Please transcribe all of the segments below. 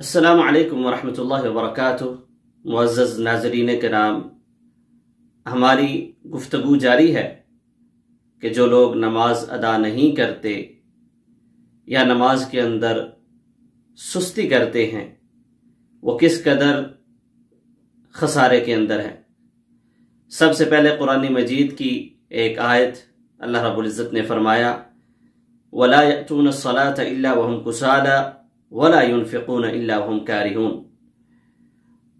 अस्सलामु अलैकुम वरहमतुल्लाहि वबरकातुह। मुअज़्ज़ज़ नाज़रीन किराम, हमारी गुफ्तगू जारी है कि जो लोग नमाज अदा नहीं करते या नमाज के अंदर सुस्ती करते हैं वो किस कदर खसारे के अंदर है। सबसे पहले कुरान मजीद की एक आयत अल्लाह रब्बुल इज़्ज़त ने फरमाया, वला यअतून अस्सलात इल्ला वहुम कुसाला वला युनफिकून इल्ला वहुम कारिहून।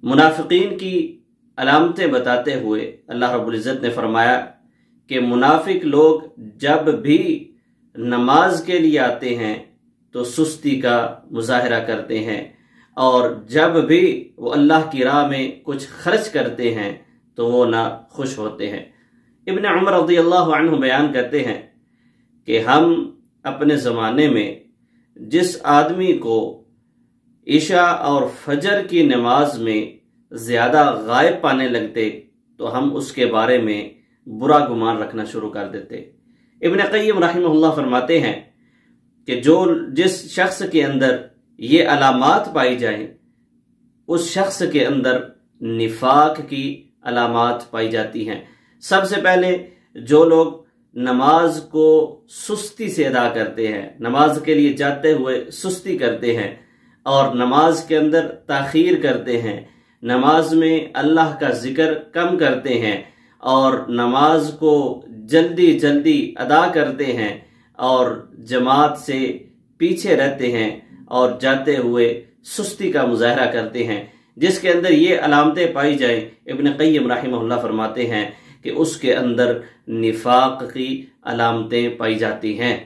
मुनाफिकीन की अलामतें बताते हुए अल्लाह रब्बुल इज़्ज़त ने फरमाया कि मुनाफिक लोग जब भी नमाज के लिए आते हैं तो सुस्ती का मुजाहरा करते हैं, और जब भी वो अल्लाह की राह में कुछ खर्च करते हैं तो वो ना खुश होते हैं। इब्न उमर रज़ियल्लाहु अन्हु बयान करते हैं कि हम अपने ज़माने में जिस आदमी को इशा और फजर की नमाज में ज़्यादा गायब पाने लगते तो हम उसके बारे में बुरा गुमान रखना शुरू कर देते। इब्न क़य्यिम रहमहुल्लाह फरमाते हैं कि जिस शख्स के अंदर ये अलामात पाई जाएं उस शख्स के अंदर निफाक की अलामात पाई जाती हैं। सबसे पहले जो लोग नमाज को सुस्ती से अदा करते हैं, नमाज के लिए जाते हुए सुस्ती करते हैं और नमाज के अंदर ताखीर करते हैं, नमाज में अल्लाह का जिक्र कम करते हैं और नमाज को जल्दी जल्दी अदा करते हैं और जमात से पीछे रहते हैं और जाते हुए सुस्ती का मुजाहरा करते हैं, जिसके अंदर ये अलामतें पाई जाएं, इब्न क़य्यिम रहमहुल्लाह फरमाते हैं कि उसके अंदर निफाक की अलामतें पाई जाती हैं।